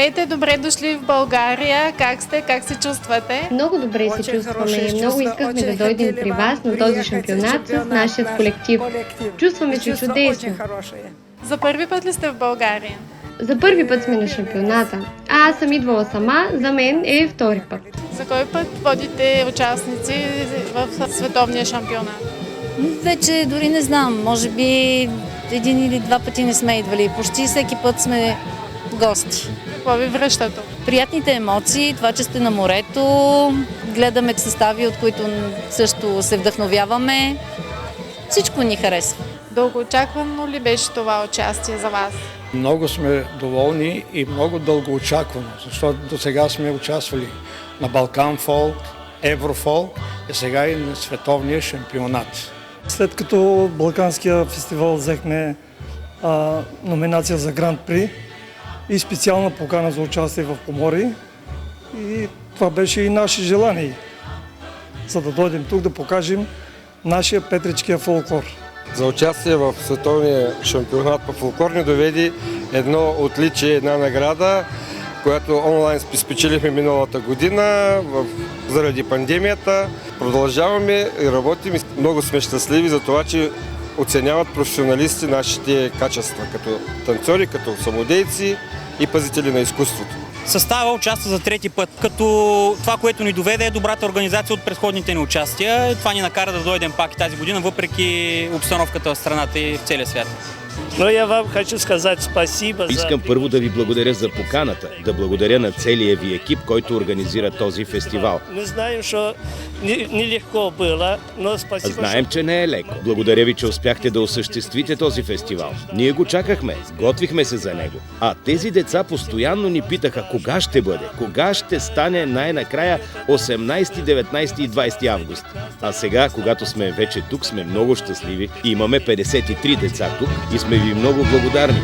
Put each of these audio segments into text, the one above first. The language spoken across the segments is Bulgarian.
Здравейте, добре дошли в България. Как сте? Как се чувствате? Много добре се чувстваме и много искахме да дойдем при вас на този шампионат с нашия колектив. Чувстваме се чудесно. За първи път ли сте в България? За първи път сме на шампионата. Аз съм идвала сама, за мен е втори път. За кой път водите участници в световния шампионат? Вече дори не знам, може би един или два пъти не сме идвали. Почти всеки път сме гости. Какво ви връща тук? Приятните емоции, това, че сте на морето, гледаме състави, от които също се вдъхновяваме. Всичко ни харесва. Дългоочаквано ли беше това участие за вас? Много сме доволни и много дългоочаквано, защото до сега сме участвали на Балкан Фолк, Еврофолк и сега и на световния шампионат. След като Балканския фестивал взехме номинация за Гранд При и специална покана за участие в Поморие, и това беше и наше желание, за да дойдем тук да покажем нашия петричкия фолклор. За участие в световния шампионат по фолклор ни доведе едно отличие, една награда, която онлайн спечелихме миналата година заради пандемията. Продължаваме и работим. Много сме щастливи за това, че оценяват професионалисти нашите качества като танцори, като самодейци и пазители на изкуството. Състава участва за трети път, като това, което ни доведе е добрата организация от предходните ни участия. Това ни накара да дойдем пак и тази година, въпреки обстановката в страната и в целия свят. Но я вам хочу сказать спасибо. Искам първо да ви благодаря за поканата, да благодаря на целия ви екип, който организира този фестивал. Не знаем, що нелегко было, но спасибо. Знаем, че не е леко. Благодаря ви, че успяхте да осъществите този фестивал. Ние го чакахме, готвихме се за него. А тези деца постоянно ни питаха кога ще бъде, кога ще стане най-накрая 18, 19 и 20 август. А сега, когато сме вече тук, сме много щастливи. Имаме 53 деца тук и сме ви много благодарни.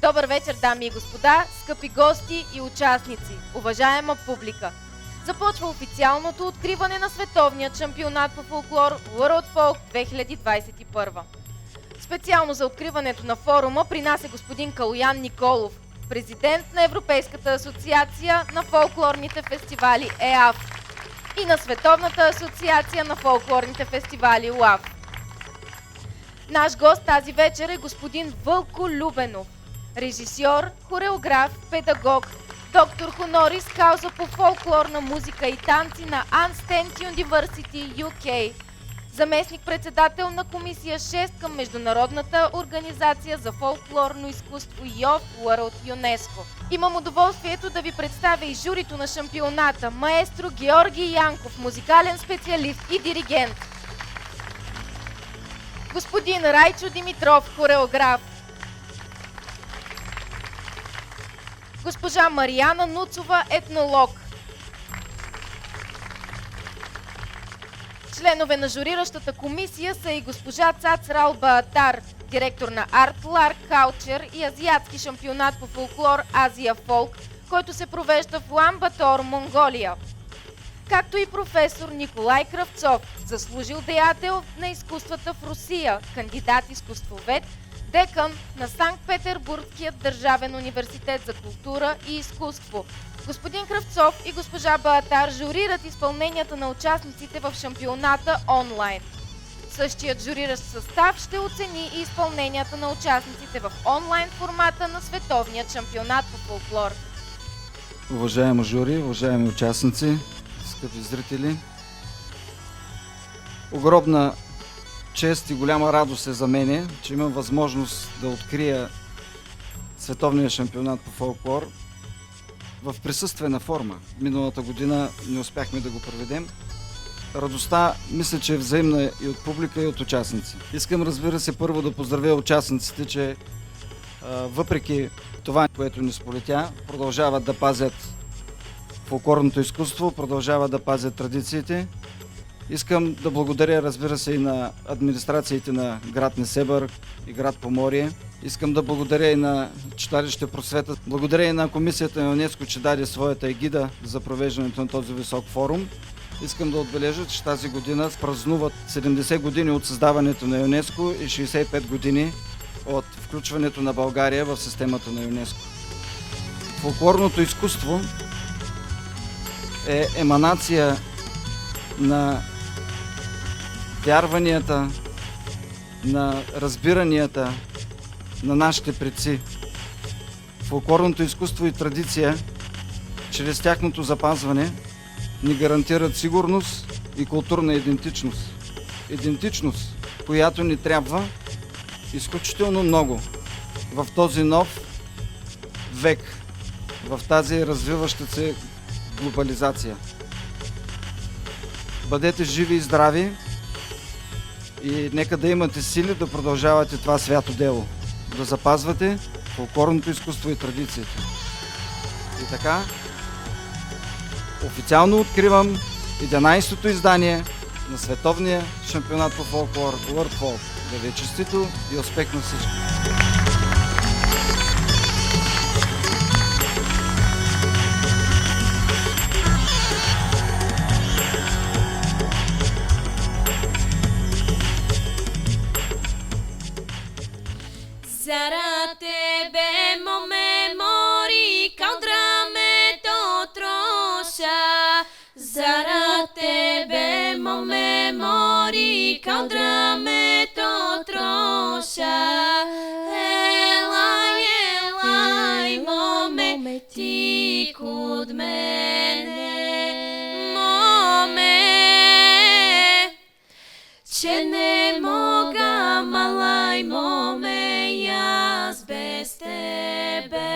Добър вечер, дами и господа, скъпи гости и участници, уважаема публика! Започва официалното откриване на световния шампионат по фолклор World Folk 2021. Специално за откриването на форума при нас е господин Калоян Николов, президент на Европейската асоциация на фолклорните фестивали ЕАФ и на Световната асоциация на фолклорните фестивали УАФ. Наш гост тази вечер е господин Вълко Любенов, режисьор, хореограф, педагог, доктор хонорис кауза по фолклорна музика и танци на Unstand University, UK, заместник-председател на комисия 6 към Международната организация за фолклорно изкуство Youth World ЮНЕСКО. Имам удоволствието да ви представя и журито на шампионата, маестро Георги Янков, музикален специалист и диригент, господин Райчо Димитров, хореограф, госпожа Марияна Нуцова, етнолог. Членове на журиращата комисия са и госпожа Цац Рал Баатар, директор на Art Lark Culture и азиатски шампионат по фолклор Азия Фолк, който се провежда в Улан Батор, Монголия. Както и професор Николай Кравцов, заслужил деятел на изкуствата в Русия, кандидат изкуствовед, декан на Санкт-Петербургският държавен университет за култура и изкуство. Господин Кравцов и госпожа Баатар журират изпълненията на участниците в шампионата онлайн. Същият журиращ състав ще оцени и изпълненията на участниците в онлайн формата на световният шампионат по фолклор. Уважаемо жури, уважаеми участници, скъпи зрители, огромна чест и голяма радост е за мене, че имам възможност да открия световния шампионат по фолклор в присъствена форма. Миналата година не успяхме да го проведем. Радостта мисля, че е взаимна и от публика, и от участници. Искам, разбира се, първо да поздравя участниците, че въпреки това, което ни сполетя, продължават да пазят фолклорното изкуство, продължават да пазят традициите Искам да благодаря, разбира се, и на администрациите на град Несебър и град Поморие. Искам да благодаря и на читалище Просвета. Благодаря и на комисията на ЮНЕСКО, че даде своята егида за провеждането на този висок форум. Искам да отбележа, че тази година празнуват 70 години от създаването на ЮНЕСКО и 65 години от включването на България в системата на ЮНЕСКО. Фолклорното изкуство е еманация на вярванията, на разбиранията на нашите предци. Фолклорното изкуство и традиция, чрез тяхното запазване, ни гарантират сигурност и културна идентичност. Идентичност, която ни трябва изключително много в този нов век, в тази развиваща се глобализация. Бъдете живи и здрави и нека да имате сили да продължавате това свято дело, да запазвате фолклорното изкуство и традициите. И така, официално откривам 11-то издание на Световния шампионат по фолклор World Folk. Да ви е честито и успех на всички! Zara tebe momemori kaudramето троша. Zara tebe momemori kaudramето троша. Елай, елай, моме, ти код мене, моме, че не мога, малай, моме, аз без тебе.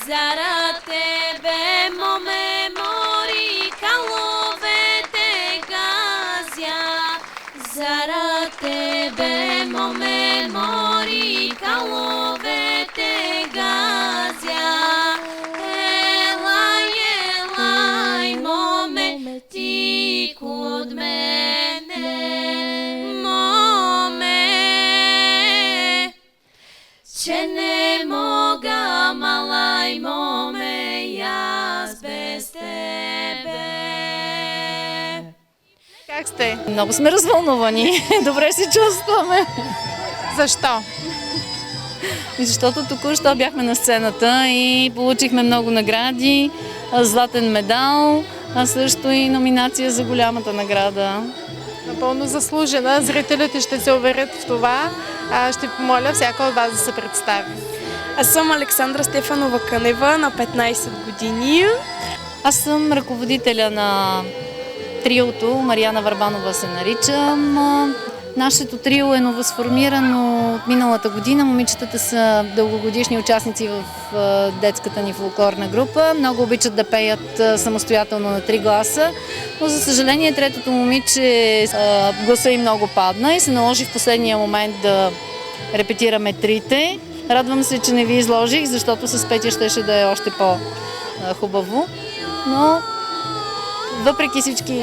Зара тебе, моме, мори, каловете газя. Зара тебе, моме, мори, каловете газя. Елай, елай, моме, ти код мене, моме, че не мога, малай, моме, аз без тебе. Как сте? Много сме развълнувани. Добре се чувстваме. Защо? Защото току-що бяхме на сцената и получихме много награди, златен медал, а също и номинация за голямата награда. Напълно заслужена. Зрителите ще се уверят в това. Ще помоля всяка от вас да се представи. Аз съм Александра Стефанова Кънева, на 15 години. Аз съм ръководителя на триото, Мариана Върбанова се наричам. Нашето трио е новосформирано от миналата година. Момичетата са дългогодишни участници в детската ни фолклорна група. Много обичат да пеят самостоятелно на 3 гласа, но за съжаление третото момиче гласа им много падна и се наложи в последния момент да репетираме трите. Радвам се, че не ви изложих, защото с Петя щеше да е още по-хубаво. Но въпреки всички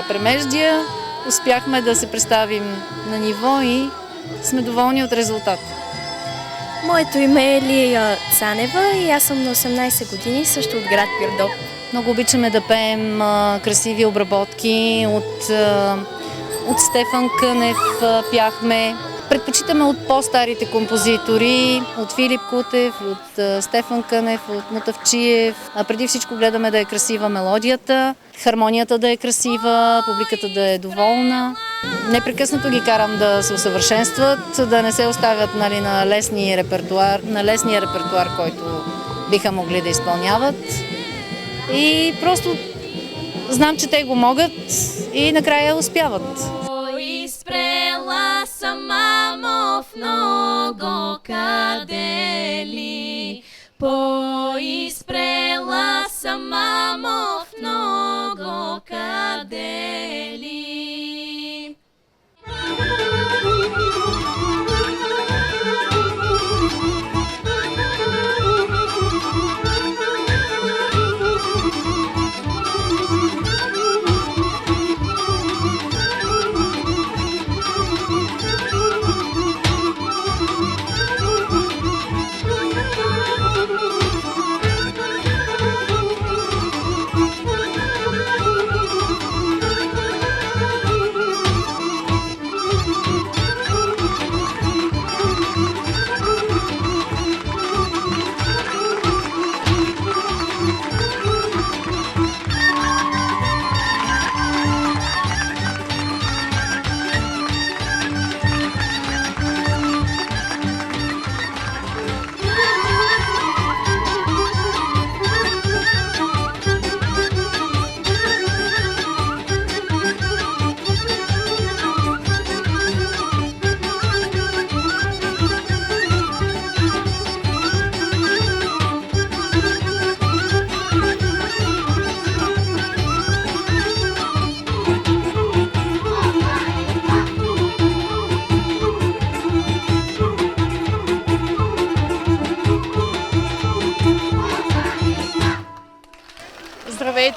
премеждия, успяхме да се представим на ниво и сме доволни от резултата. Моето име е Лия Цанева и аз съм на 18 години, също от град Пирдоп. Много обичаме да пеем красиви обработки от Стефан Кънев пяхме. Предпочитаме от по-старите композитори, от Филип Кутев, от Стефан Кънев, от Мутавчиев. Преди всичко гледаме да е красива мелодията, хармонията да е красива, публиката да е доволна. Непрекъснато ги карам да се усъвършенстват, да не се оставят на лесния репертуар, който биха могли да изпълняват. И просто знам, че те го могат и накрая успяват. Изпрела съм, мамо, в много кадели. Поизпрела съм, мамо, в много кадели.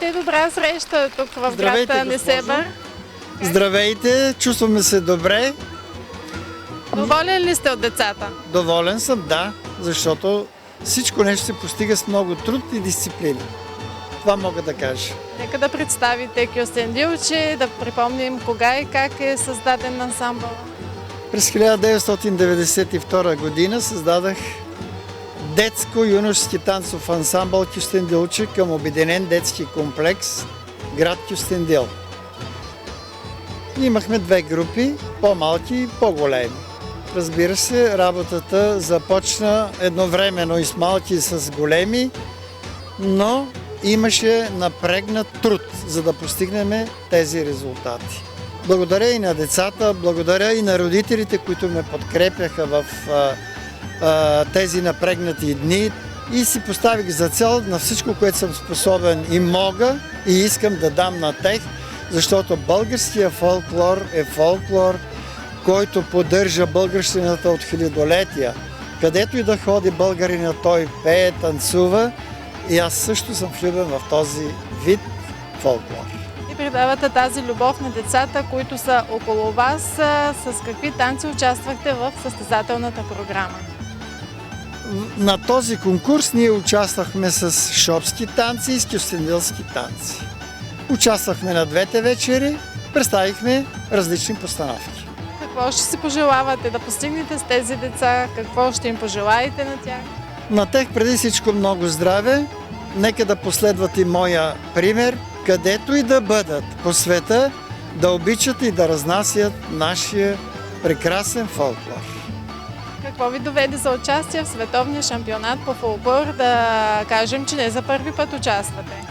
Здравейте, добра среща тук в град Несебър. Здравейте, чувстваме се добре. Доволен ли сте от децата? Доволен съм, да, защото всичко нещо се постига с много труд и дисциплина. Това мога да кажа. Нека да представите Кюстендилче, да припомним кога и как е създаден ансамбъл. През 1992 година създадах детско-юношески танцов ансамбъл Кюстендилче към Обединен детски комплекс град Кюстендил. Имахме две групи, по-малки и по-големи. Разбира се, работата започна едновременно и с малки, и с големи, но имаше напрегнат труд, за да постигнем тези резултати. Благодаря и на децата, благодаря и на родителите, които ме подкрепяха в тези напрегнати дни и си поставих за цел на всичко, което съм способен и мога и искам да дам на тях, защото българския фолклор е фолклор, който поддържа българщината от хилядолетия. Където и да ходи българина, той пее, танцува и аз също съм влюбен в този вид фолклор. И предавате тази любов на децата, които са около вас. С какви танци участвахте в състезателната програма? На този конкурс ние участвахме с шопски танци и с кюстендилски танци. Участвахме на двете вечери, представихме различни постановки. Какво ще си пожелавате да постигнете с тези деца? Какво ще им пожелаете на тях? На тях преди всичко много здраве. Нека да последват и моя пример, където и да бъдат по света, да обичат и да разнасят нашия прекрасен фолклор. Какво ви доведе за участие в световния шампионат по фолклор? Да кажем, че не за първи път участвате.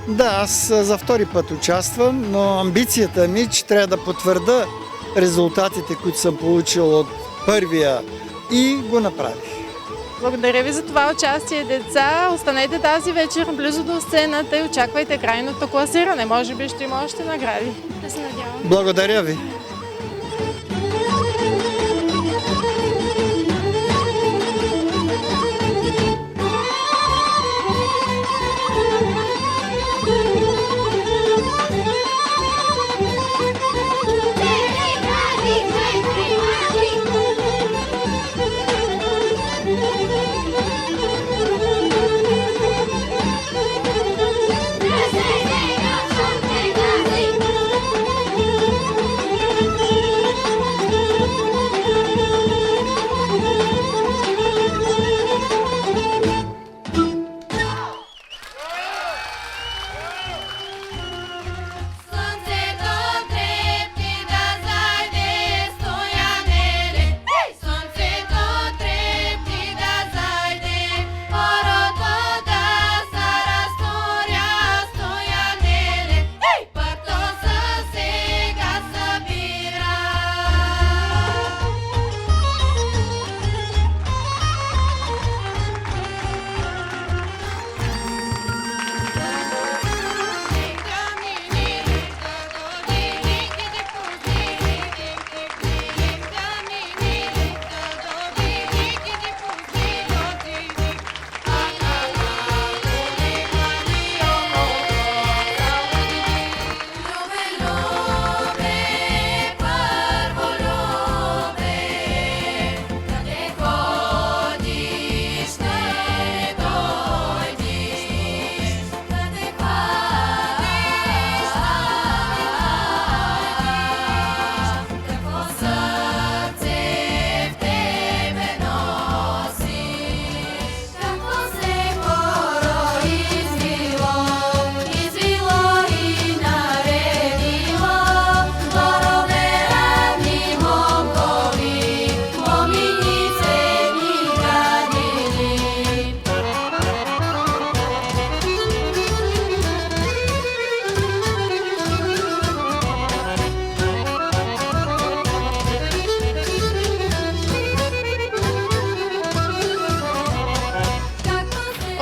Да, аз за втори път участвам, но амбицията ми, че трябва да потвърда резултатите, които съм получил от първия и го направих. Благодаря ви за това участие, деца. Останете тази вечер близо до сцената и очаквайте крайното класиране. Може би ще има още награди. Да се надявам. Благодаря ви.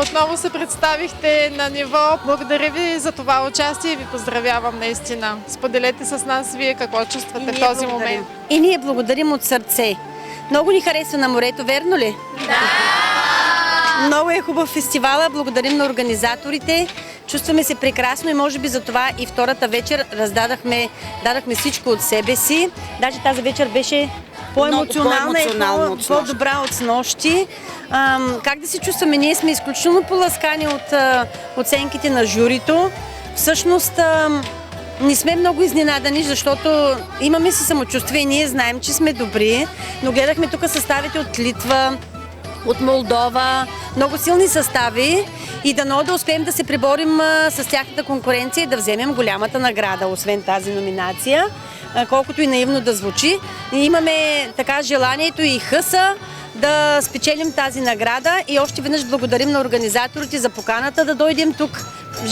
Отново се представихте на ниво. Благодаря ви за това участие и ви поздравявам наистина. Споделете с нас вие какво чувствате в този момент. И ние благодарим от сърце. Много ни харесва на морето, верно ли? Да! Много е хубав фестивала, благодарим на организаторите. Чувстваме се прекрасно и може би за това и втората вечер дадахме всичко от себе си. Даже тази вечер беше по-емоционална и по-добра от снощи. Как да се чувстваме? Ние сме изключително поласкани от оценките на журито. Всъщност не сме много изненадани, защото имаме си самочувствие и ние знаем, че сме добри, но гледахме тук съставите от Литва, от Молдова, много силни състави и дано да успеем да се преборим с тяхната конкуренция и да вземем голямата награда, освен тази номинация, колкото и наивно да звучи. Имаме така желанието и хъса да спечелим тази награда и още веднъж благодарим на организаторите за поканата да дойдем тук.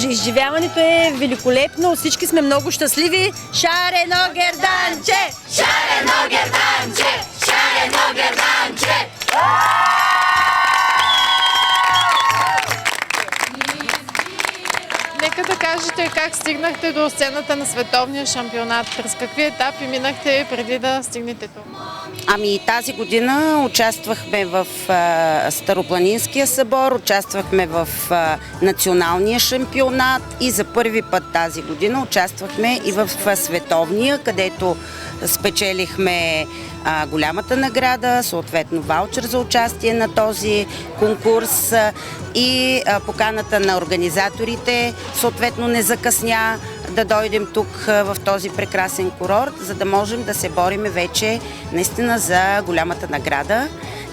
Изживяването е великолепно, всички сме много щастливи. Шарено герданче! Шарено герданче! Шарено герданче! Нека да кажете как стигнахте до сцената на световния шампионат. През какви етапи минахте преди да стигнете тук? Ами тази година участвахме в Старопланинския събор, участвахме в националния шампионат и за първи път тази година участвахме и в световния, където спечелихме голямата награда, съответно ваучер за участие на този конкурс и поканата на организаторите съответно не закъсня да дойдем тук в този прекрасен курорт, за да можем да се бориме вече наистина за голямата награда.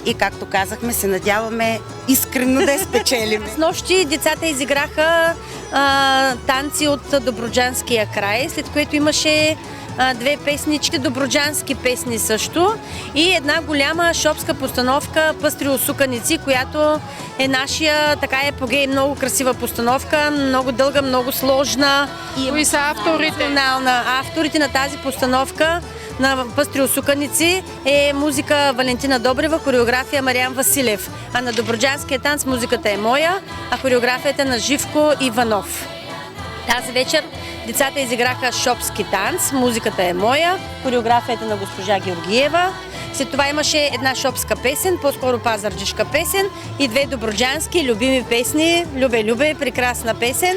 И както казахме, се надяваме искрено да я спечелим. С нощи децата изиграха танци от Добруджанския край, след което имаше две песнички, добруджански песни също и една голяма шопска постановка Пъстри усуканици, която е нашия така епогей, много красива постановка, много дълга, много сложна. Кои са авторите? Авторите на тази постановка на Пъстри усуканици е музика Валентина Добрева, хореография Мариан Василев, а на Добруджанския танц музиката е моя, а хореографията на Живко Иванов. Тази вечер децата изиграха шопски танц, музиката е моя, хореографията на госпожа Георгиева. След това имаше една шопска песен, по-скоро пазарджишка песен и две добруджански любими песни, Любе, прекрасна песен.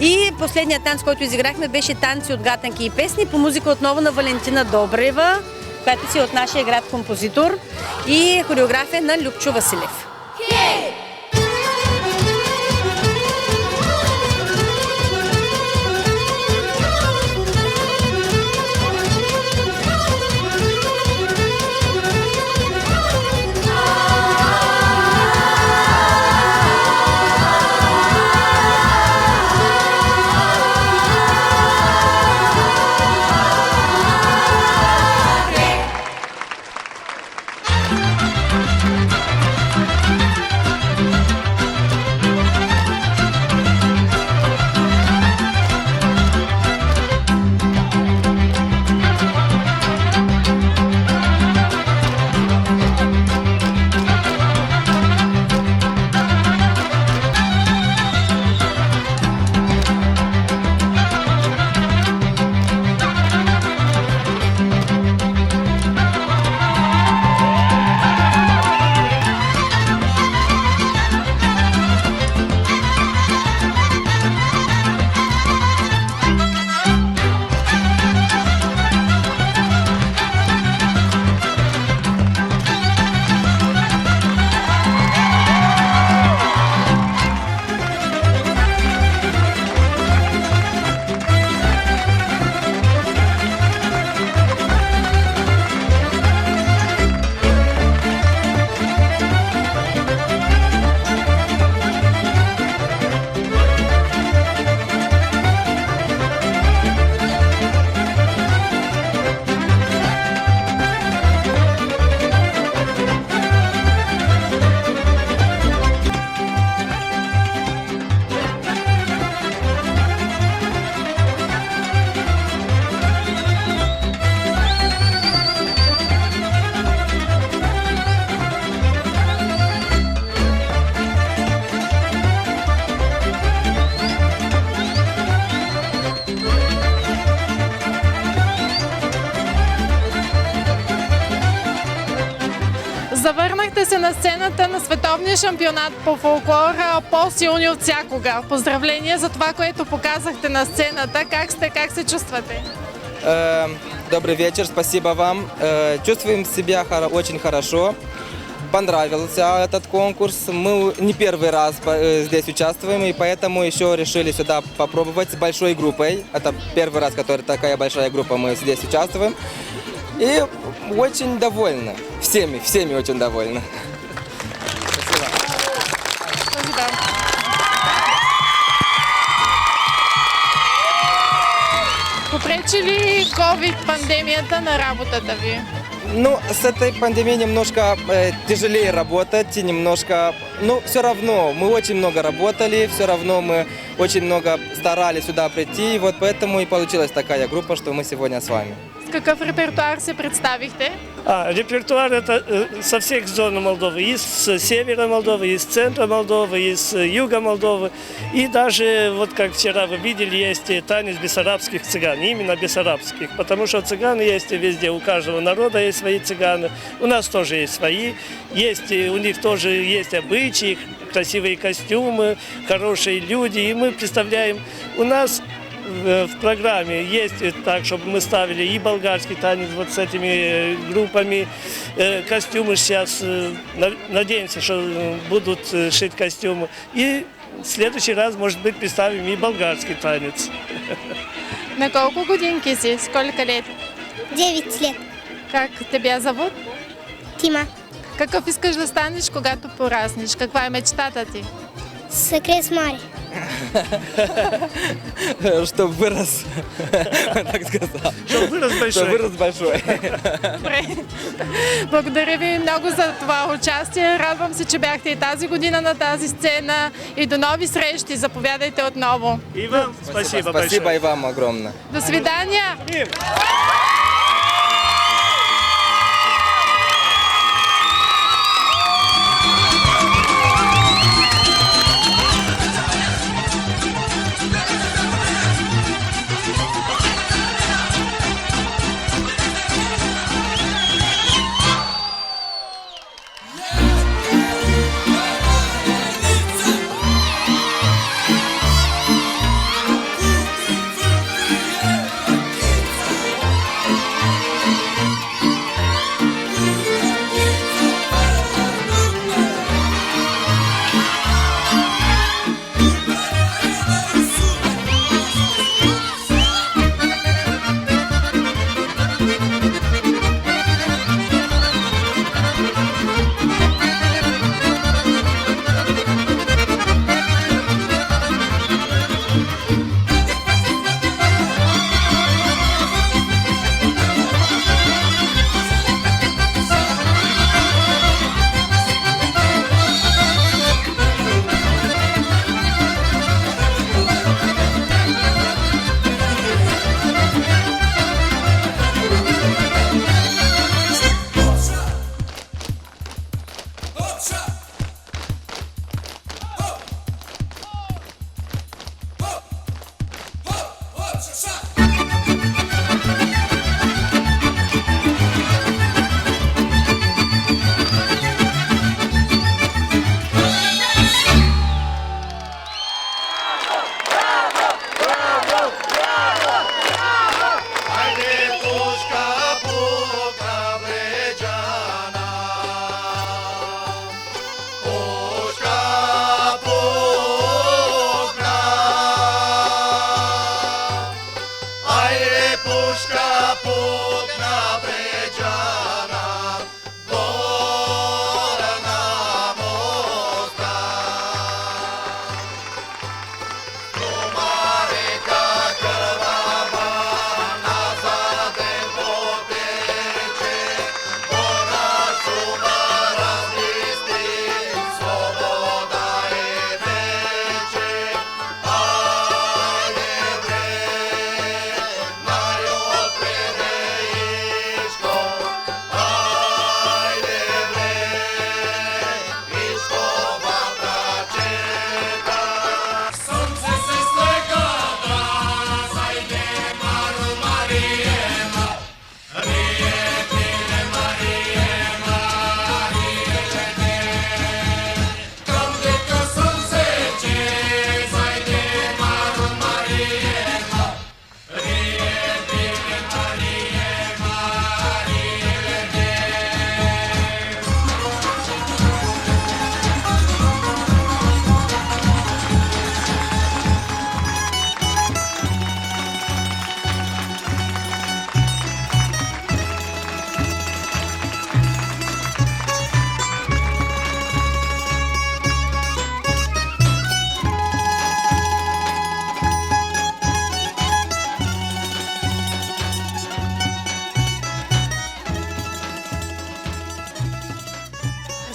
И последният танц, който изиграхме, беше танци от гатанки и песни по музика отново на Валентина Добрева, която си е от нашия град композитор и хореография на Любчо Василев. Появихте се на сцената на световния шампионат по фолклор по-силни от всякога. Поздравления за това, което показахте на сцената. Как сте, как се чувствате? Добрый вечер, спасибо вам. Чувствуем себя очень хорошо. Понравился этот конкурс. Мы не первый раз здесь участвуем, и поэтому еще решили сюда попробовать с большой группой. Это первый раз, который такая большая группа, мы здесь участвуем. И очень довольны. Всеми очень довольны. Спасибо. Попречи ли COVID-пандемията на работата ви? Ну, с этой пандемией немножко тяжелее работать, но все равно мы очень много работали, все равно мы очень много старались сюда прийти, и вот поэтому и получилась такая группа, что мы сегодня с вами. С какъв репертуар се представихте? Репертуар это со всех зон Молдовы. Из севера Молдовы, из центра Молдовы, из юга Молдовы. И даже, вот как вчера вы видели, есть танец бессарабских цыган. Именно бессарабских. Потому что цыганы есть везде. У каждого народа есть свои цыганы. У нас тоже есть свои. Есть, у них тоже есть обычаи, красивые костюмы, хорошие люди. И мы представляем, у нас в программе есть так, чтобы мы ставили и болгарский танец вот с этими группами. Костюмы сейчас, надеемся, что будут шить костюмы. И в следующий раз, может быть, представим и болгарский танец. На колко годинки си? Сколько лет? 9 лет. Как тебя зовут? Тима. Какъв искаш да станеш, когато пораснеш? Каква е мечтата ти? Секрет Мари. Чтоб вырос, так сказал. Чтоб вырос большой. Чтоб вырос большой. Добре. Благодаря ви много за това участие. Радвам се, че бяхте и тази година на тази сцена. И до нови срещи. Заповядайте отново. И вам спасибо большое. Спасибо и вам огромное. До свидания.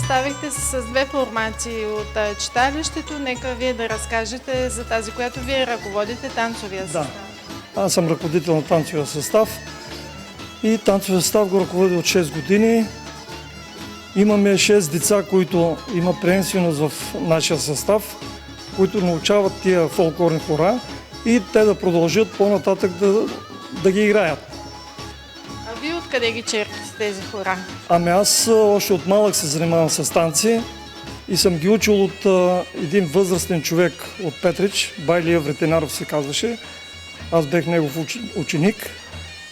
представихте се с две формации от читалището. Нека вие да разкажете за тази, която вие ръководите, танцовия състав. Да, аз съм ръководител на танцовия състав и танцовия състав го ръководи от 6 години. Имаме 6 деца, които има приемственост в нашия състав, които научават тия фолклорни хора и те да продължат по-нататък да ги играят. А вие откъде ги черпите тези хора? Ами аз още от малък се занимавам с танци и съм ги учил от един възрастен човек от Петрич, Байлия Вретенаров се казваше. Аз бех негов ученик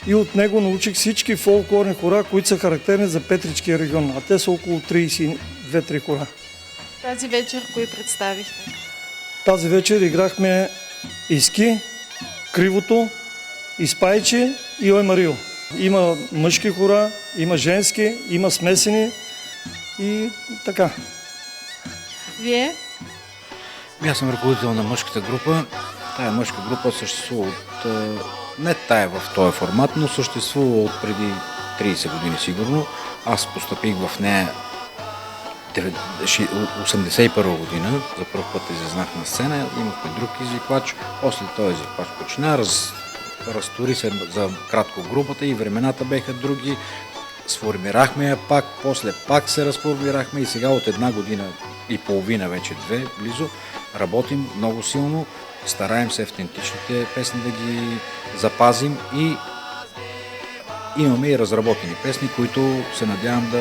и от него научих всички фолклорни хора, които са характерни за Петричкия регион, а те са около 32-3 хора. Тази вечер кои представихте? Тази вечер играхме Иски, Кривото, Изпайче и Ой Марио. Има мъжки хора, има женски, има смесени и така. Вие? Аз съм ръководител на мъжката група. Тая мъжка група съществува от... не тая в този формат, но съществува от преди 30 години сигурно. Аз постъпих в нея 1981 година. За първ път излезнах на сцена, имахме друг извиквач. После този извиквач почина, разтори се за кратко групата и времената беха други. Сформирахме я пак, после пак се разформирахме и сега от 1 година и половина, вече 2 близо, работим много силно. Стараем се автентичните песни да ги запазим и имаме и разработени песни, които се надявам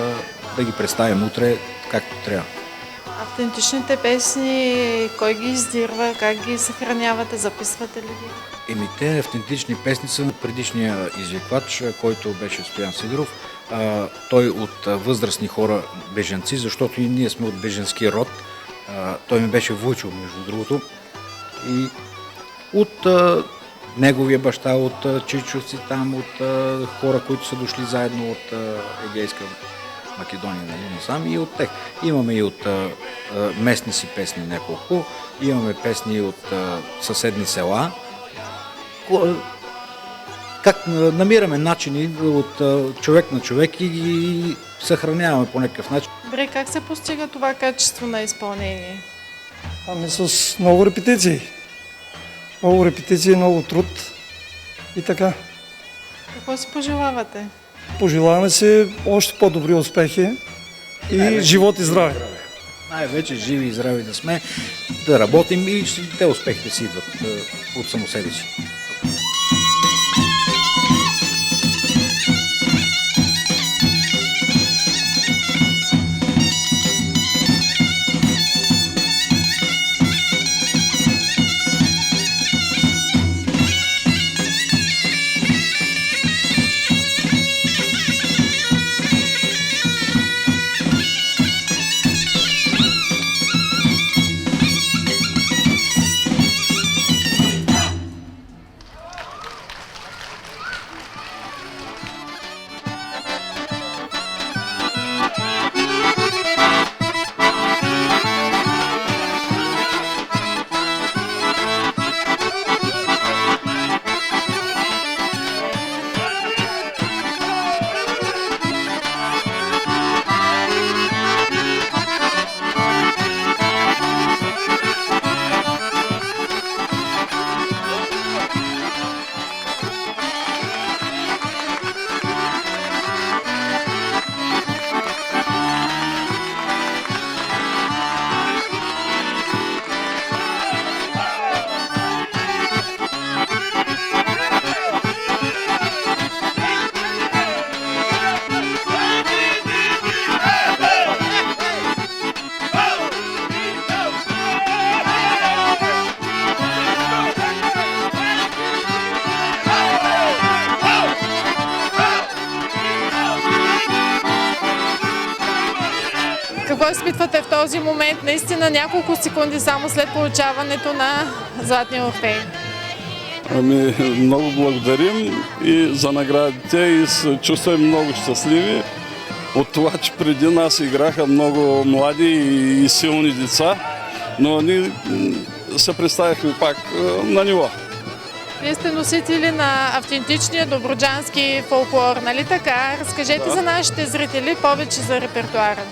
да ги представим утре както трябва. Автентичните песни, кой ги издирва, как ги съхранявате, записвате ли ги? Те автентични песни са на предишния извиквач, който беше Стоян Сидоров. Той от възрастни хора бежанци, защото и ние сме от бежански род. Той ми беше вуйчо, между другото. И от неговия баща, от чичовци там, от хора, които са дошли заедно от Егейска Македония, насам и от тях. Имаме и от местни си песни няколко, имаме песни от съседни села. Как намираме начини от човек на човек и ги съхраняваме по някакъв начин. Добре, как се постига това качество на изпълнение? Ами с много репетиции. Много репетиции, много труд и така. Какво си пожелавате? Пожелаваме си още по-добри успехи и живот и здраве. Най-вече живи и здрави да сме, да работим и те успехите си идват от само себе си. Какво изпитвате в този момент? Наистина няколко секунди само след получаването на Златния Орфей. Ами, много благодарим и за наградите и се чувстваме много щастливи от това, че преди нас играха много млади и силни деца, но ние се представихме пак на ниво. Вие сте носители на автентичния добруджански фолклор, нали така? Разкажете за нашите зрители повече за репертуара.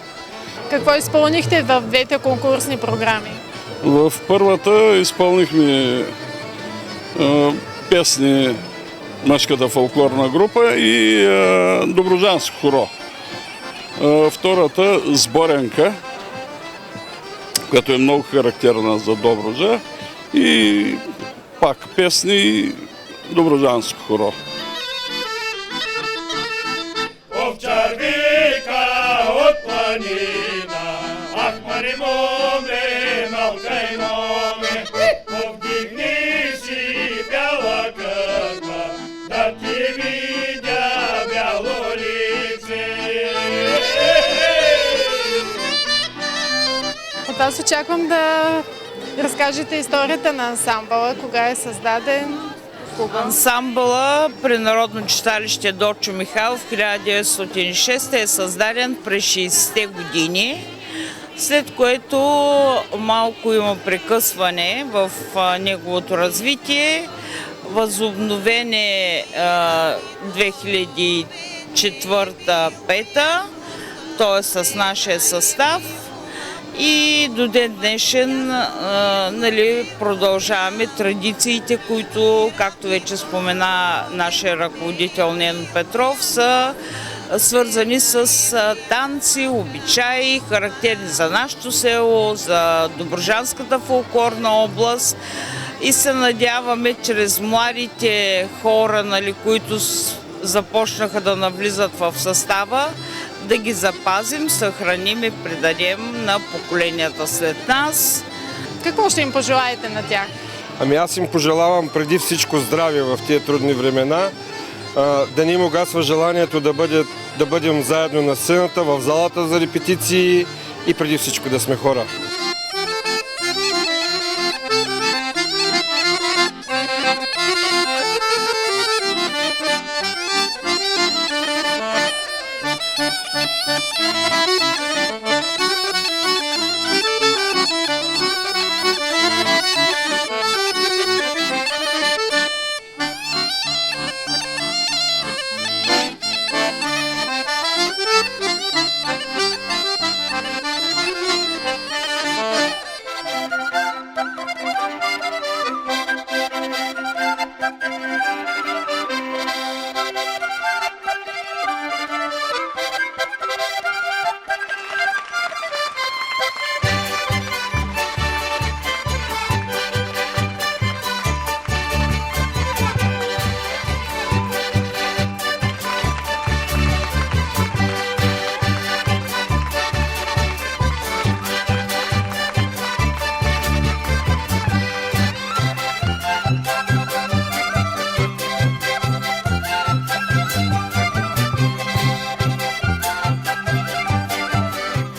Какво изпълнихте в двете конкурсни програми? В първата изпълнихме песни мъжката фолклорна група и добруджанско хоро. Втората сборенка, която е много характерна за Добруджа, и пак песни и добруджанско хоро. Овчар вика от планина, ах, мари моме, малкай моме, повдигни си бяла кърпа, да ти видя бяло лице. От вас очаквам да разкажете историята на ансамбъла, кога е създаден. Ансамбъла при Народно читалище Дочо Михайлов в 1906 е създаден през 60-те години, след което малко има прекъсване в неговото развитие. Възобновен е 2004-2005, т.е. с нашия състав. И до ден днешен продължаваме традициите, които, както вече спомена нашия ръководител Нено Петров, са свързани с танци, обичаи, характерни за нашето село, за Добруджанската фолклорна област. И се надяваме чрез младите хора, които започнаха да навлизат в състава, да ги запазим, съхраним и предадем на поколенията след нас. Какво ще им пожелаете на тях? Ами аз им пожелавам преди всичко здраве в тия трудни времена, да не им угасва желанието да бъдем заедно на сцената, в залата за репетиции и преди всичко да сме хора.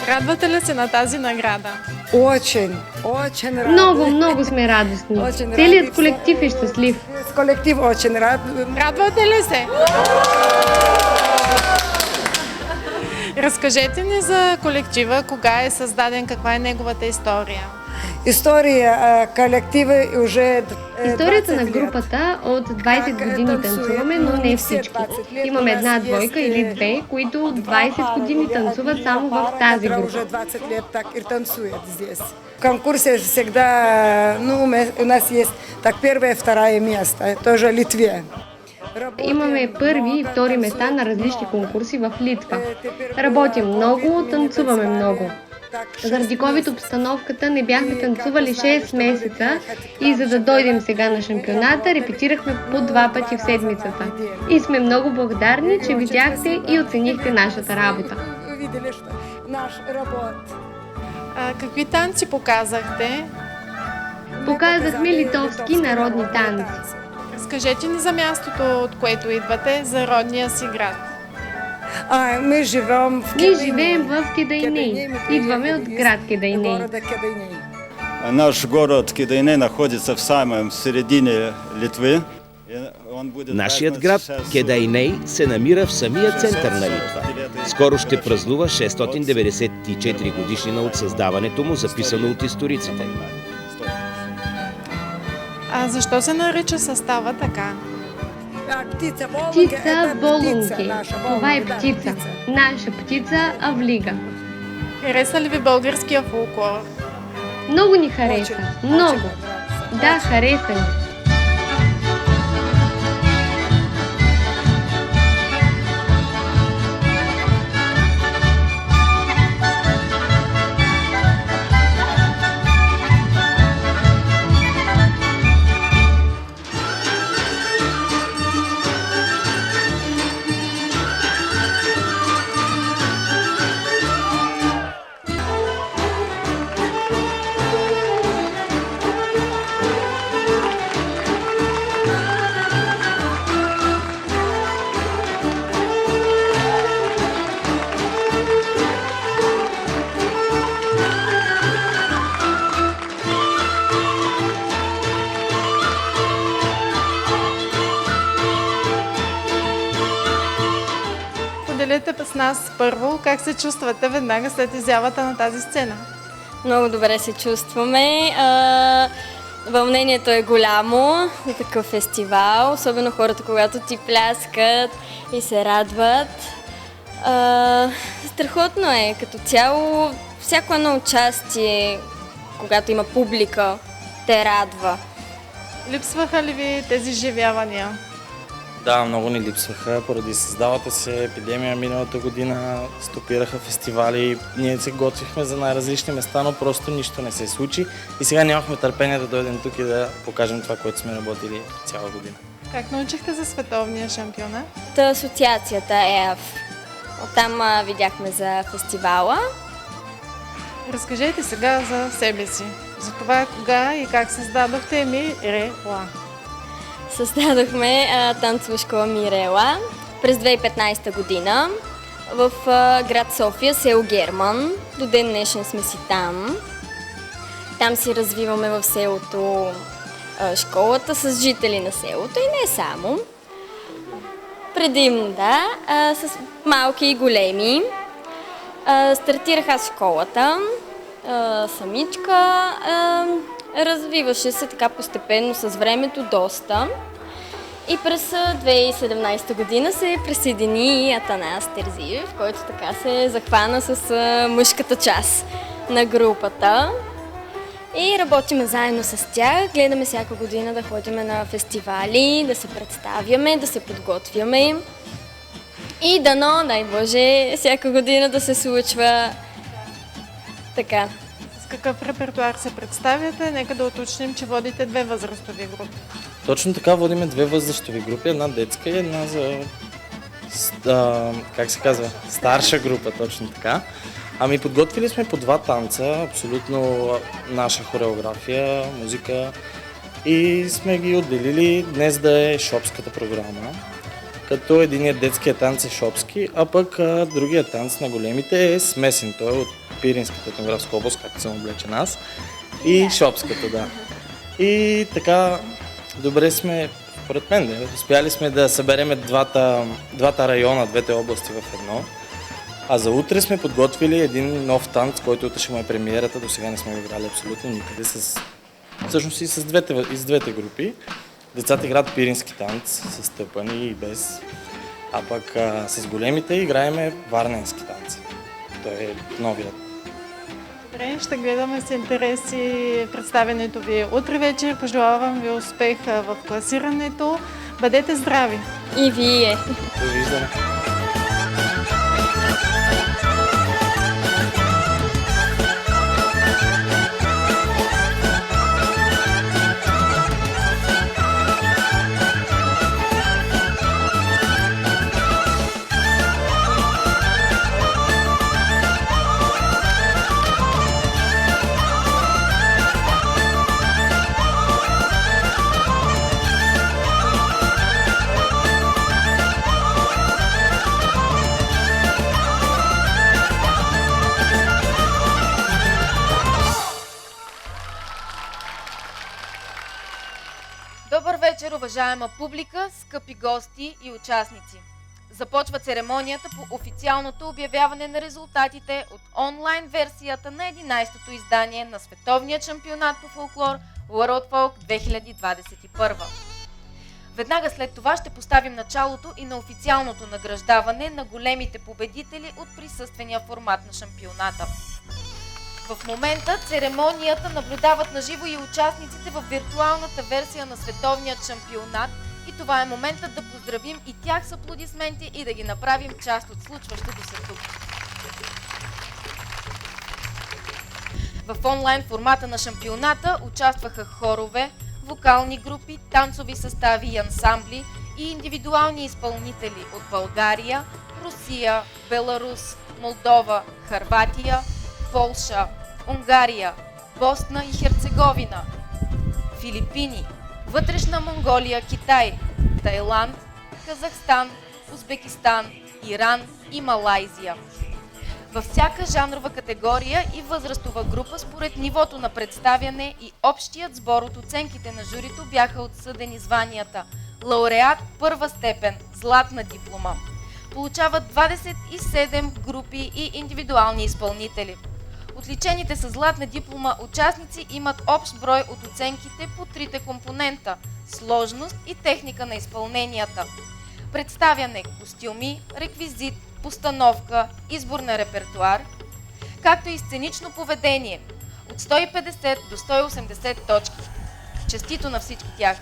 Радвате ли се на тази награда? Очень Много, много сме радостни. Целият колектив е щастлив. Колектив очень рад. Радвате ли се? Разкажете ни за колектива, кога е създаден, каква е неговата история. История колектива уже... Историята на групата от 20 години танцуваме, но не всички. Имаме една двойка или две, които от 20 години танцуват само в тази група. Уже 20 лет так и танцуют здесь. В конкурсе всегда, у нас есть так первое и второе место, тоже Литве. Имаме първи и втори места на различни конкурси в Литва. Работим много, танцуваме много. Заради COVID обстановката не бяхме танцували 6 месеца и за да дойдем сега на шампионата, репетирахме по 2 пъти в седмицата. И сме много благодарни, че видяхте и оценихте нашата работа. Какви танци показахте? Показахме литовски народни танци. Разкажете ни за мястото, от което идвате, за родния си град. Ние живеем в Кедайней. Идваме от град Кедайней. Наш город Кедайней находится в самом середине Литвы. Нашият град Кедайней се намира в самия център на Литва. Скоро ще празнува 694 годишнина от създаването му, записано от историците. А защо се нарича състава така? Птица Волунки. Това е птица. Наша птица Авлига. Хареса ли ви българския фолклор? Много ни хареса. Много. Да, хареса ни. Поделете с нас първо как се чувствате веднага след изявата на тази сцена. Много добре се чувстваме. Вълнението е голямо за такъв фестивал, особено хората, когато ти пляскат и се радват. Страхотно е като цяло. Всяко едно участие, когато има публика, те радва. Липсваха ли ви тези изживявания? Да, много ни липсваха. Поради създалата се епидемия миналата година стопираха фестивали. Ние се готвихме за най-различни места, но просто нищо не се случи. И сега нямахме търпение да дойдем тук и да покажем това, което сме работили цяла година. Как научихте за световния шампионат? Асоциацията ЕАФ. Оттам видяхме за фестивала. Разкажете сега за себе си. За това кога и как създадохте Мирела. Създадохме танцова школа Мирела през 2015 година в град София, село Герман. До ден днешен сме си там. Там си развиваме в селото школата с жители на селото и не само. Предимно, да, с малки и големи. Стартирах аз школата самичка. Развиваше се така постепенно с времето доста. И през 2017 година се присъедини Атанас Терзиев, който така се захвана с мъжката част на групата. И работиме заедно с тях. Гледаме всяка година да ходим на фестивали, да се представяме, да се подготвяме. И дано, дай Боже, всяка година да се случва така. С какъв репертуар се представяте? Нека да уточним, че водите 2 възрастови групи. Точно така, водиме 2 възрастови групи, една детска и една за, как се казва, старша група, точно така. Ами подготвили сме по 2 танца, абсолютно наша хореография, музика и сме ги отделили днес да е шопската програма. Като единият детския танц е шопски, а пък другият танц на големите е смесен. Той е от Пиринската етнографска област, както съм облечен аз, и шопската, да. И така, добре сме, според мен, успяли сме да съберем двата района, 2 области в едно. А за утре сме подготвили един нов танц, който утре ще му е премиерата, до сега не сме го играли абсолютно никъде, всъщност и с двете групи. Децата играят пирински танц с тъпани и без, а пък с големите играеме варненски танци. Той е новият. Добре, ще гледаме с интерес и представянето ви утре вечер. Пожелавам ви успех в класирането. Бъдете здрави! И вие! Довиждане! Добър вечер, уважаема публика, скъпи гости и участници! Започва церемонията по официалното обявяване на резултатите от онлайн версията на 11-то издание на Световния шампионат по фолклор World Folk 2021. Веднага след това ще поставим началото и на официалното награждаване на големите победители от присъствения формат на шампионата. В момента церемонията наблюдават на живо и участниците в виртуалната версия на световният шампионат и това е моментът да поздравим и тях с аплодисменти и да ги направим част от случващото се тук. В онлайн формата на шампионата участваха хорове, вокални групи, танцови състави и ансамбли и индивидуални изпълнители от България, Русия, Беларус, Молдова, Хърватия, Полша, Унгария, Босна и Херцеговина, Филипини, Вътрешна Монголия, Китай, Тайланд, Казахстан, Узбекистан, Иран и Малайзия. Във всяка жанрова категория и възрастова група според нивото на представяне и общият сбор от оценките на журито бяха отсъдени званията лауреат първа степен, златна диплома. Получават 27 групи и индивидуални изпълнители. Отличените с златна диплома участници имат общ брой от оценките по трите компонента – сложност и техника на изпълненията. Представяне, костюми, реквизит, постановка, избор на репертуар, както и сценично поведение от 150 до 180 точки. Честито на всички тях!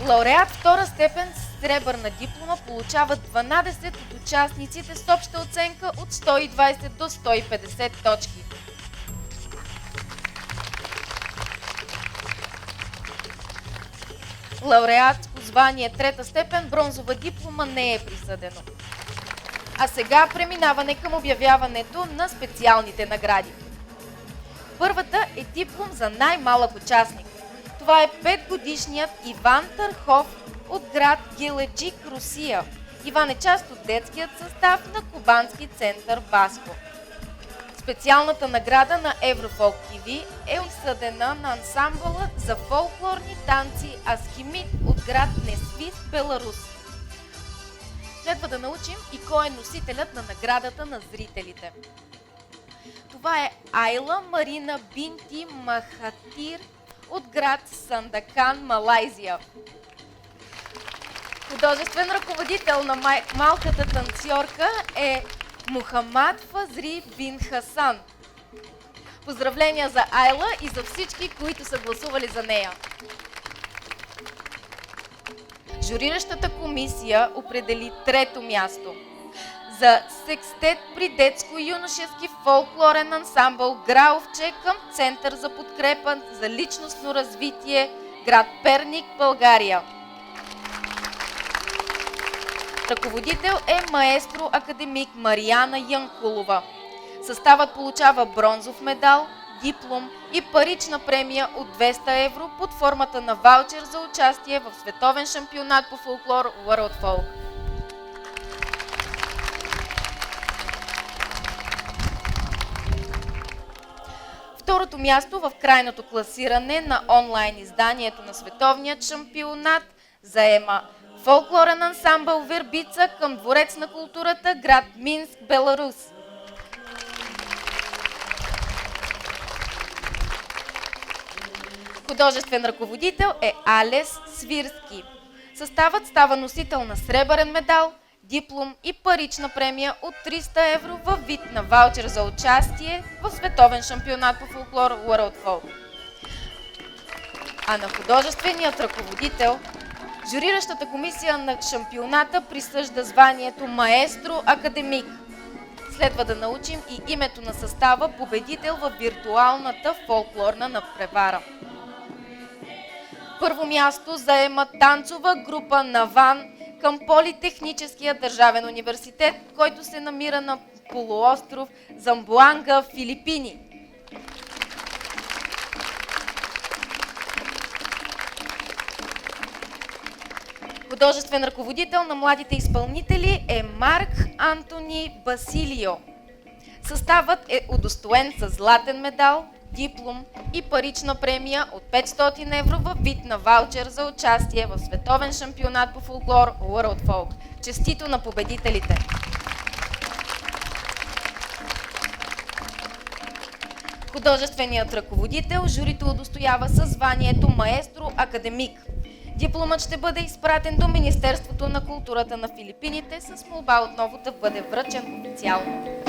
Лауреат втора степен с сребърна диплома получават 12 от участниците с обща оценка от 120 до 150 точки. Лауреат с звание трета степен бронзова диплома не е присъдено. А сега преминаване към обявяването на специалните награди. Първата е диплом за най-малък участник. Това е 5-годишният Иван Търхов от град Геледжик, Русия. Иван е част от детският състав на Кубански център Баско. Специалната награда на Еврофолк ТВ е отсъдена на ансамбъла за фолклорни танци Аскимит от град Несвис, Беларус. Следва да научим и кой е носителят на наградата на зрителите. Това е Айла Марина Бинти Махатир от град Сандакан, Малайзия. Художествен ръководител на малката танцорка е Мухамад Фазри бин Хасан. Поздравления за Айла и за всички, които са гласували за нея. Журиращата комисия определи трето място за секстет при детско-юношески фолклорен ансамбъл Грауфче към Център за подкрепа за личностно развитие, град Перник, България. Ръководител е маестро академик Марияна Янкулова. Съставът получава бронзов медал, диплом и парична премия от 200 евро под формата на ваучер за участие в световен шампионат по фолклор World Folk. Второто място в крайното класиране на онлайн изданието на световният шампионат заема фолклорен ансамбъл Вербица към Дворец на културата, град Минск, Беларус. Художествен ръководител е Алес Свирски. Съставът става носител на сребърен медал, диплом и парична премия от 300 евро във вид на ваучер за участие в световен шампионат по фолклор World Folk. А на художественият ръководител журиращата комисия на шампионата присъжда званието маестро академик. Следва да научим и името на състава победител в виртуалната фолклорна надпревара. Първо място заема танцова група Наван към Политехническия държавен университет, който се намира на полуостров Замбоанга, Филипини. Художествен ръководител на младите изпълнители е Марк Антони Басилио. Съставът е удостоен с златен медал, диплом и парична премия от 500 евро във вид на ваучер за участие в световен шампионат по фолклор World Folk. Честито на победителите! Художественият ръководител журито удостоява със званието маестро академик. Дипломът ще бъде изпратен до Министерството на културата на Филипините с молба отново да бъде връчен официално.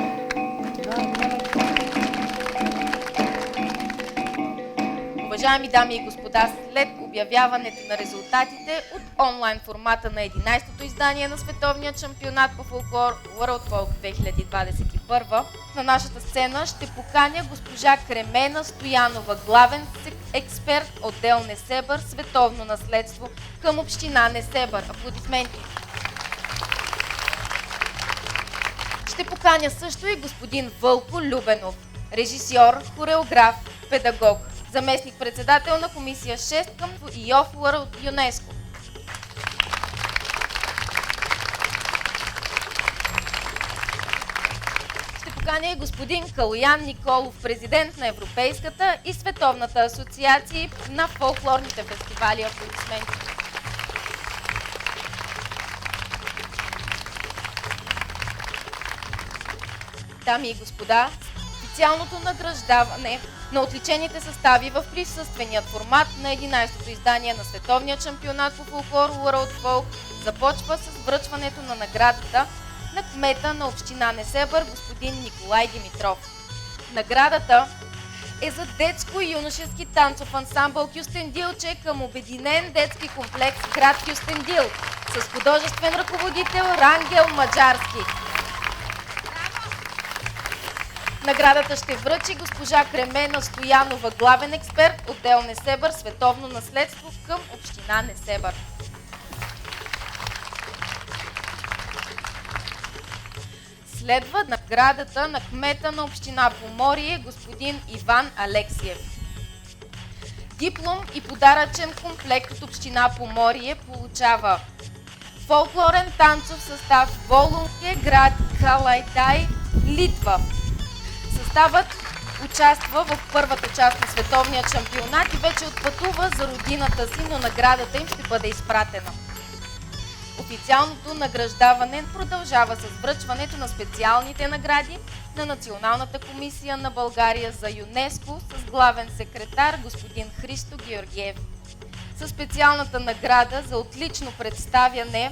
Уважаеми дами и господа, след обявяването на резултатите от онлайн формата на 11-то издание на световния шампионат по фолклор World Folk 2021, на нашата сцена ще поканя госпожа Кремена Стоянова, главен експерт отдел Несебър, световно наследство към община Несебър. Аплодисменти! Ще поканя също и господин Вълко Любенов, режисьор, хореограф, педагог, заместник-председател на комисия 6 към Youth World ЮНЕСКО. Ще поканя и господин Калоян Николов, президент на Европейската и Световната асоциации на фолклорните фестивали. Аплодисменти! Дами и господа, официалното награждаване на отличените състави в присъственият формат на 11-то издание на световния шампионат по фолклор World Folk започва с връчването на наградата на кмета на община Несебър господин Николай Димитров. Наградата е за детско-юношески танцов ансамбъл Кюстендилче към Обединен детски комплекс град Кюстендил с художествен ръководител Рангел Маджарски. Наградата ще връчи госпожа Кремена Стоянова, главен експерт отдел Несебър, световно наследство към община Несебър. Следва наградата на кмета на община Поморие господин Иван Алексиев. Диплом и подаръчен комплект от община Поморие получава фолклорен танцов състав Волунке, град Калайтай, Литва. Съставът участва в първата част на световния шампионат и вече отпътува за родината си, но наградата им ще бъде изпратена. Официалното награждаване продължава с връчването на специалните награди на Националната комисия на България за ЮНЕСКО с главен секретар господин Христо Георгиев. Със специалната награда за отлично представяне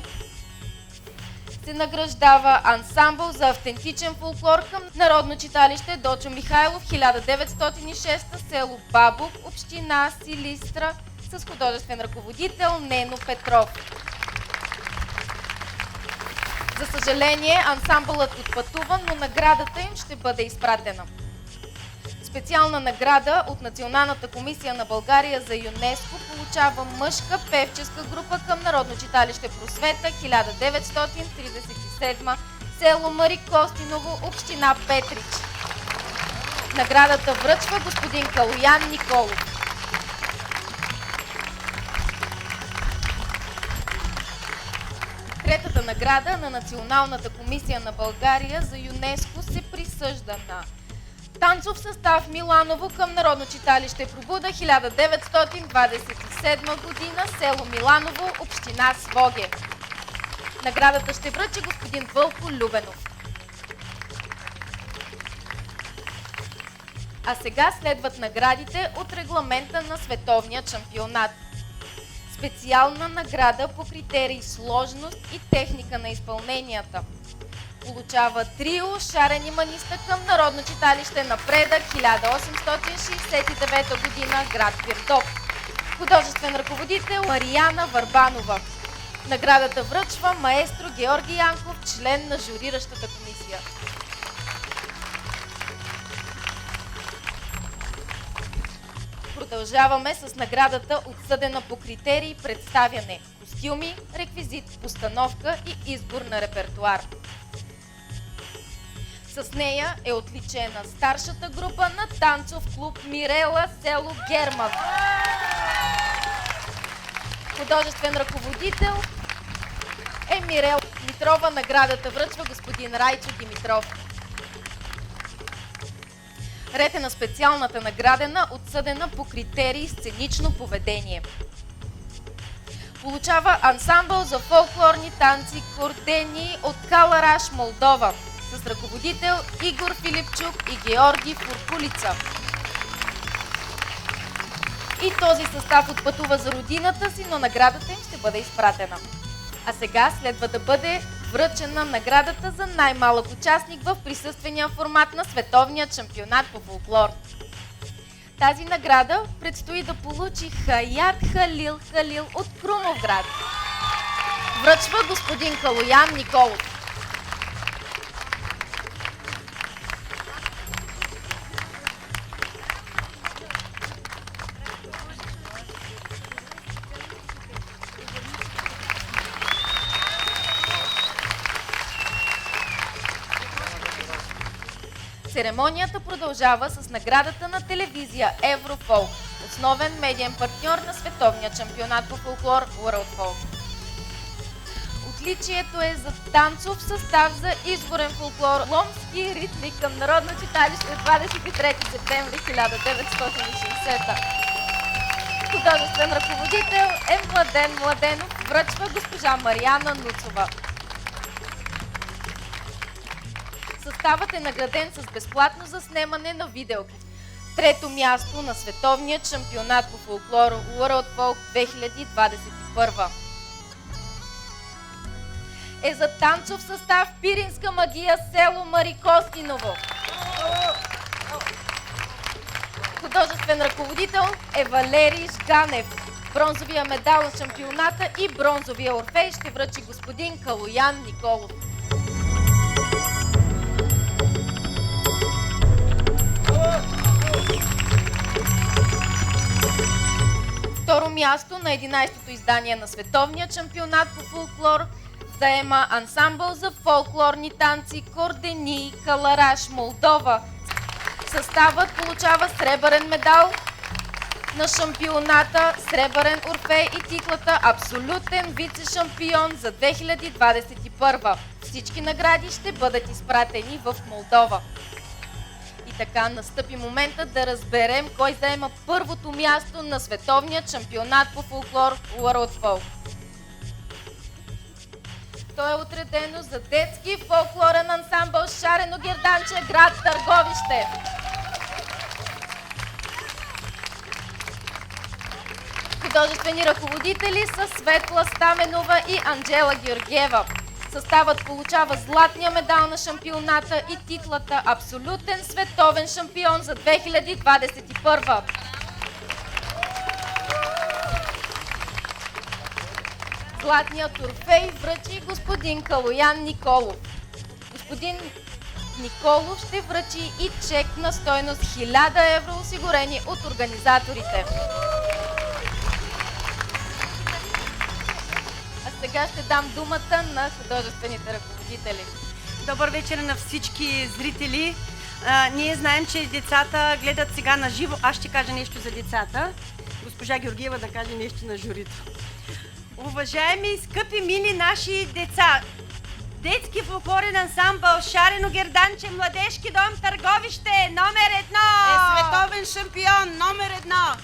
се награждава ансамбъл за автентичен фолклор към Народно читалище Дочо Михайлов, 1906, село Бабов, община Силистра, с художествен ръководител Нено Петров. За съжаление, ансамбълът отпътува, но наградата им ще бъде изпратена. Специална награда от Националната комисия на България за ЮНЕСКО получава мъжка певческа група към Народно читалище Просвета, 1937, село Мари Костиново, община Петрич. Наградата връчва господин Калоян Николов. Третата награда на Националната комисия на България за ЮНЕСКО се присъжда на танцов състав Миланово към Народно читалище Пробуда, 1927 година, село Миланово, община Своге. Наградата ще връчи господин Вълко Любенов. А сега следват наградите от регламента на световния шампионат. Специална награда по критерии сложност и техника на изпълненията получава трио шарени маниста към Народно читалище Напредък, 1869 година, град Пирдоп. Художествен ръководител Марияна Върбанова. Наградата връчва маестро Георги Янков, член на журиращата комисия. Продължаваме с наградата отсъдена по критерии представяне, костюми, реквизит, постановка и избор на репертуар. С нея е отличена старшата група на танцов клуб Мирела, село Герман. Художествен ръководител е Мирела Димитрова. Наградата връчва господин Райчо Димитров. Ред е на специалната наградена, отсъдена по критерии сценично поведение. Получава ансамбъл за фолклорни танци Кордени от Калараш, Молдова, с ръководител Игор Филипчук и Георги Фуркулица. И този състав отпътува за родината си, но наградата им ще бъде изпратена. А сега следва да бъде връчена наградата за най-малък участник в присъствения формат на световния шампионат по фолклор. Тази награда предстои да получи Хаят Халил Халил от Крумовград. Връчва господин Калоян Николов. Церемонията продължава с наградата на телевизия Еврофолк, основен медиен партньор на световния шампионат по фолклор World Folk. Отличието е за танцов състав за изборен фолклор Ломски ритми към Народно читалище 23 септември 1960. Художествен ръководител е Младен Младенов, връчва госпожа Мариана Нуцова. Съставът е награден с безплатно заснемане на видеоклип. Трето място на световния шампионат по фолклор World Folk 2021 е за танцов състав Пиринска магия село Марикостиново. Художествен ръководител е Валерий Жганев. Бронзовия медал на шампионата и бронзовия орфей ще връчи господин Калоян Николов. Второ място на 11-то издание на световния шампионат по фолклор заема ансамбъл за фолклорни танци Кордени Калараш Молдова. Съставът получава сребърен медал на шампионата, сребърен орфей и титлата абсолютен вице-шампион за 2021. Всички награди ще бъдат изпратени в Молдова. И така настъпи моментът да разберем кой заема първото място на световния шампионат по фолклор World Folk. То е отредено за детски фолклорен ансамбъл Шарено Герданче, град Търговище. Художествени ръководители са Светла Стаменова и Анджела Георгиева. Съставът получава златния медал на шампионата и титлата абсолютен световен шампион за 2021. Златният орфей връчи господин Калоян Николов. Господин Николов ще връчи и чек на стойност 1000 евро, осигурени от организаторите. Сега ще дам думата на художествените ръководители. Добър вечер на всички зрители. Ние знаем, че децата гледат сега на живо. Аз ще кажа нещо за децата. Госпожа Георгиева да каже нещо на журито. Уважаеми, скъпи, мили наши деца, детски фолклорен ансамбъл Шарено Герданче, младежки дом Търговище, номер 1! Е световен шампион, номер 1!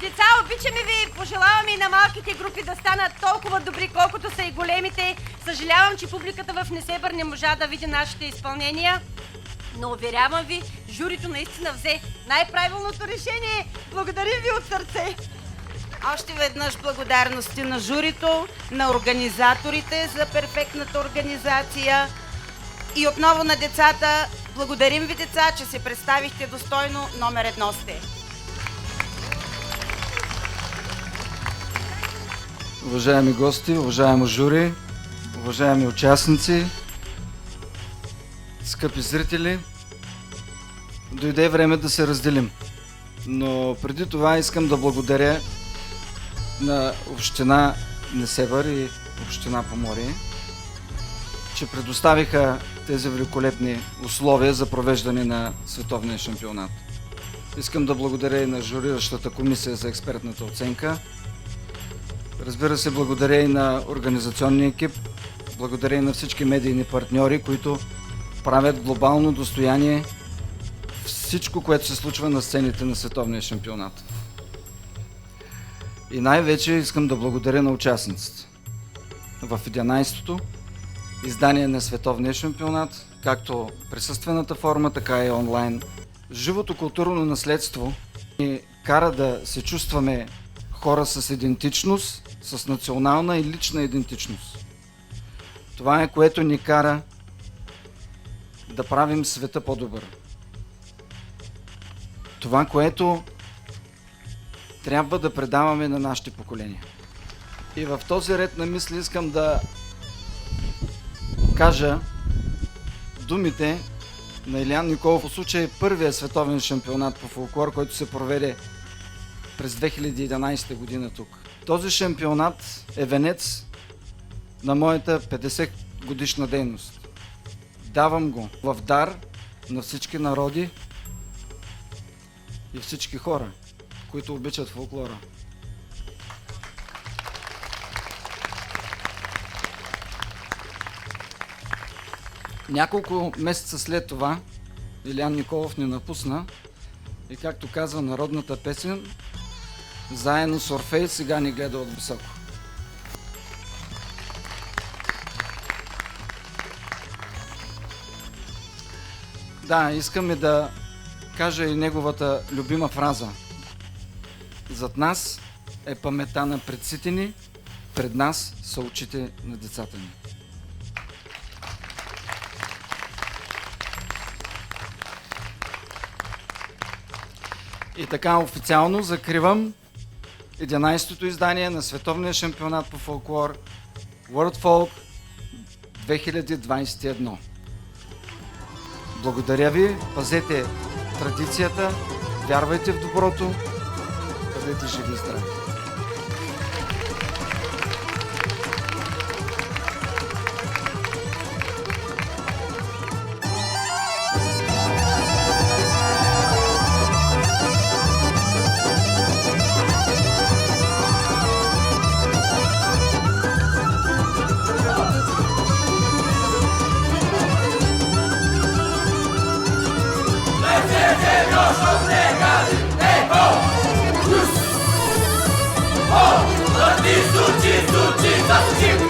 Деца, обичаме ви, пожелаваме и на малките групи да станат толкова добри, колкото са и големите. Съжалявам, че публиката в Несебър не можа да види нашите изпълнения, но уверявам ви, журито наистина взе най-правилното решение. Благодарим ви от сърце! Още веднъж благодарности на журито, на организаторите за перфектната организация и отново на децата. Благодарим ви, деца, че се представихте достойно, номер 1 сте. Уважаеми гости, уважаемо жури, уважаеми участници, скъпи зрители, дойде време да се разделим. Но преди това искам да благодаря на община Несебър и община Поморие, че предоставиха тези великолепни условия за провеждане на световния шампионат. Искам да благодаря и на журиращата комисия за експертната оценка. Разбира се, благодаря и на организационния екип, благодаря и на всички медийни партньори, които правят глобално достояние всичко, което се случва на сцените на световния шампионат. И най-вече искам да благодаря на участниците в 11-то издание на световния шампионат, както присъствената форма, така и онлайн. Живото културно наследство ни кара да се чувстваме хора с идентичност, с национална и лична идентичност. Това е, което ни кара да правим света по-добър. Това, което трябва да предаваме на нашите поколения. И в този ред на мисли искам да кажа думите на Илиян Николов. В случай е първият световен шампионат по фолклор, който се проведе през 2011 година тук. Този шампионат е венец на моята 50 годишна дейност. Давам го в дар на всички народи и всички хора, които обичат фолклора. Няколко месеца след това Илиян Николов ни напусна и, както казва народната песен, заедно с Орфей сега ни гледа от високо. Да, искаме да кажа и неговата любима фраза. Зад нас е паметта на предците ни, пред нас са очите на децата ни. И така официално закривам 11-то издание на Световния шампионат по фолклор World Folk 2021. Благодаря ви, пазете традицията, вярвайте в доброто, бъдете живи и здрави. Suci, suci, suci, suci,